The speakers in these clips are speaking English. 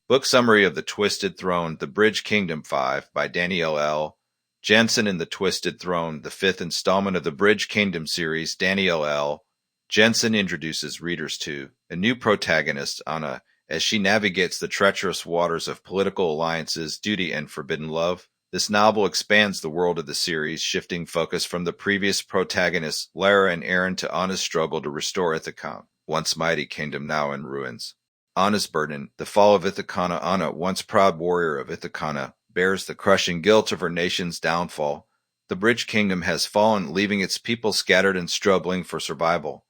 Book summary of The Twisted Throne, The Bridge Kingdom 5 by Danielle L. Jensen in The Twisted Throne, the fifth installment of the Bridge Kingdom series. Danielle L. Jensen introduces readers to a new protagonist, Ahnna, as she navigates the treacherous waters of political alliances, duty, and forbidden love. This novel expands the world of the series, shifting focus from the previous protagonists, Lara and Aaron, to Ahnna's struggle to restore Ithicana, once mighty kingdom now in ruins. Ahnna's burden, the fall of Ithicana. Ahnna, once proud warrior of Ithicana, bears the crushing guilt of her nation's downfall. The Bridge Kingdom has fallen, leaving its people scattered and struggling for survival.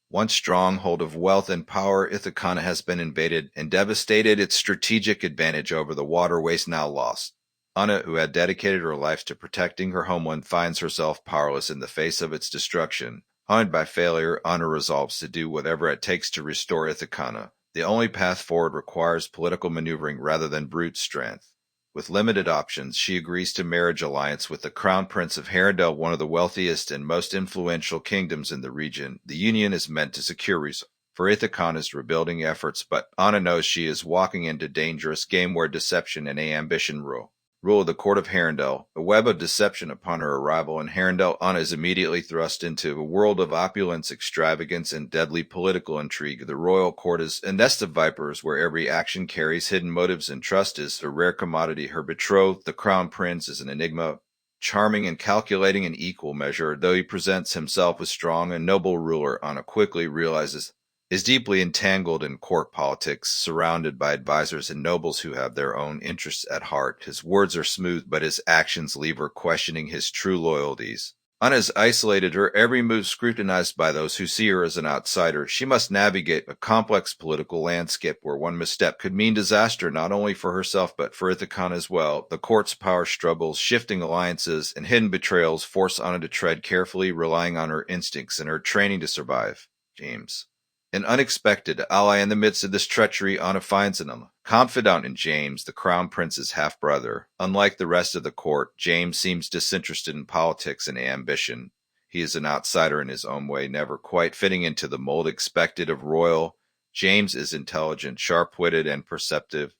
Once stronghold of wealth and power, Ithicana has been invaded and devastated, its strategic advantage over the waterways now lost. Ahnna, who had dedicated her life to protecting her homeland, finds herself powerless in the face of its destruction. Haunted by failure, Ahnna resolves to do whatever it takes to restore Ithicana. The only path forward requires political maneuvering rather than brute strength. With limited options, she agrees to marriage alliance with the Crown Prince of Harendell, one of the wealthiest and most influential kingdoms in the region. The union is meant to secure resources for Ithicana's rebuilding efforts, but Ahnna knows she is walking into dangerous game where deception and ambition rule. Rule of the Court of Harendell, a web of deception. Upon her arrival in Harendell, Ahnna is immediately thrust into a world of opulence, extravagance, and deadly political intrigue. The royal court is a nest of vipers where every action carries hidden motives, and trust is a rare commodity. Her betrothed, the crown prince, is an enigma, charming and calculating in equal measure. Though he presents himself as strong and noble ruler, Ahnna quickly realizes is deeply entangled in court politics, surrounded by advisors and nobles who have their own interests at heart. His words are smooth, but his actions leave her questioning his true loyalties. Ahnna is isolated, her every move scrutinized by those who see her as an outsider. She must navigate a complex political landscape where one misstep could mean disaster not only for herself but for Ithicana as well. The court's power struggles, shifting alliances, and hidden betrayals force Ahnna to tread carefully, relying on her instincts and her training to survive. James. An unexpected ally in the midst of this treachery, Ahnna finds in him. Confidant in James, the crown prince's half-brother. Unlike the rest of the court, James seems disinterested in politics and ambition. He is an outsider in his own way, never quite fitting into the mold expected of royal. James is intelligent, sharp-witted, and perceptive,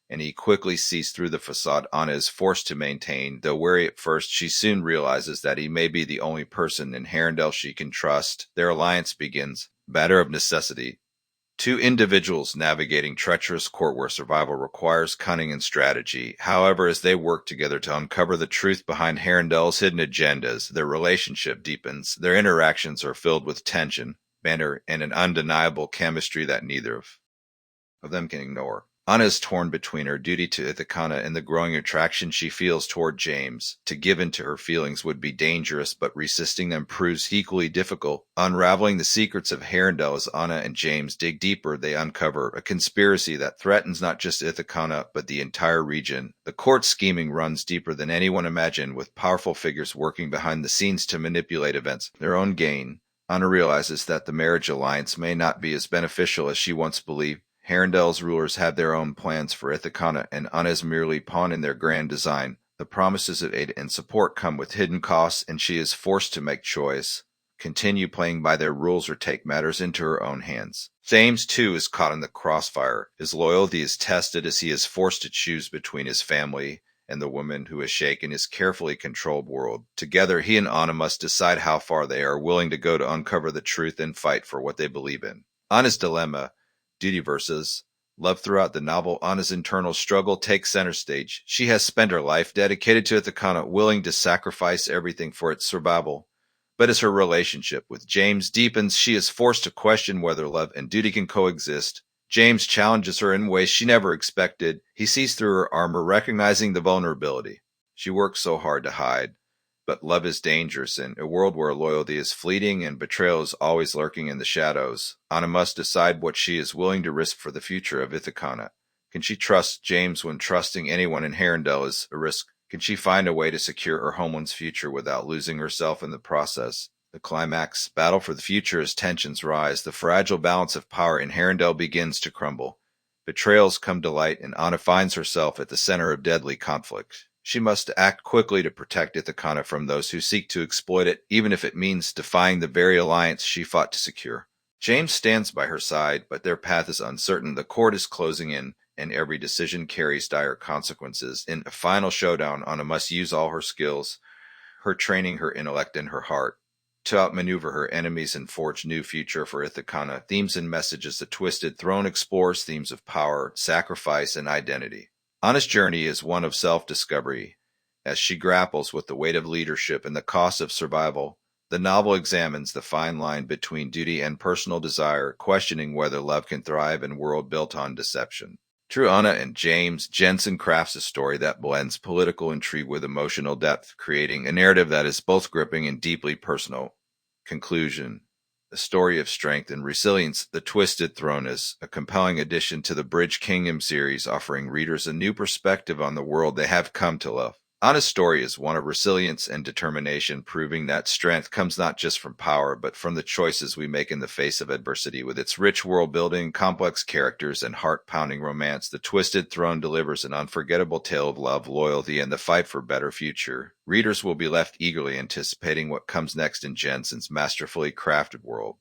and he quickly sees through the facade Ahnna is forced to maintain. Though wary at first, she soon realizes that he may be the only person in Harendell she can trust. Their alliance begins. Matter of necessity. Two individuals navigating treacherous court where survival requires cunning and strategy. However, as they work together to uncover the truth behind Harendell's hidden agendas, their relationship deepens. Their interactions are filled with tension, banter, and an undeniable chemistry that neither of them can ignore. Ahnna is torn between her duty to Ithicana and the growing attraction she feels toward James. To give in to her feelings would be dangerous, but resisting them proves equally difficult. Unraveling the secrets of Harendell as Ahnna and James dig deeper, they uncover a conspiracy that threatens not just Ithicana, but the entire region. The court's scheming runs deeper than anyone imagined, with powerful figures working behind the scenes to manipulate events for their own gain. Ahnna realizes that the marriage alliance may not be as beneficial as she once believed. Harendell's rulers have their own plans for Ithicana, and Ahnna is merely pawn in their grand design. The promises of aid and support come with hidden costs, and she is forced to make choice. Continue playing by their rules or take matters into her own hands. James, too, is caught in the crossfire. His loyalty is tested as he is forced to choose between his family and the woman who has shaken his carefully controlled world. Together, he and Ahnna must decide how far they are willing to go to uncover the truth and fight for what they believe in. Ahnna's dilemma. Duty versus love. Throughout the novel, Ahnna's internal struggle takes center stage. She has spent her life dedicated to Ithicana, willing to sacrifice everything for its survival. But as her relationship with James deepens, she is forced to question whether love and duty can coexist. James challenges her in ways she never expected. He sees through her armor, recognizing the vulnerability she works so hard to hide. But love is dangerous in a world where loyalty is fleeting and betrayal is always lurking in the shadows. Ahnna must decide what she is willing to risk for the future of Ithicana. Can she trust James when trusting anyone in Harendell is a risk? Can she find a way to secure her homeland's future without losing herself in the process? The climax, battle for the future. As tensions rise, the fragile balance of power in Harendell begins to crumble. Betrayals come to light, and Ahnna finds herself at the center of deadly conflict. She must act quickly to protect Ithicana from those who seek to exploit it, even if it means defying the very alliance she fought to secure. James stands by her side, but their path is uncertain. The court is closing in, and every decision carries dire consequences. In a final showdown, Ahnna must use all her skills, her training, her intellect, and her heart to outmaneuver her enemies and forge new future for Ithicana. Themes and messages. The Twisted Throne explores themes of power, sacrifice, and identity. Ahnna's journey is one of self-discovery. As she grapples with the weight of leadership and the cost of survival, the novel examines the fine line between duty and personal desire, questioning whether love can thrive in a world built on deception. Through Ahnna and James, Jensen crafts a story that blends political intrigue with emotional depth, creating a narrative that is both gripping and deeply personal. Conclusion. A story of strength and resilience. The Twisted Throne is a compelling addition to the Bridge Kingdom series, offering readers a new perspective on the world they have come to love. Ahnna's story is one of resilience and determination, proving that strength comes not just from power, but from the choices we make in the face of adversity. With its rich world building, complex characters, and heart-pounding romance, The Twisted Throne delivers an unforgettable tale of love, loyalty, and the fight for a better future. Readers will be left eagerly anticipating what comes next in Jensen's masterfully crafted world.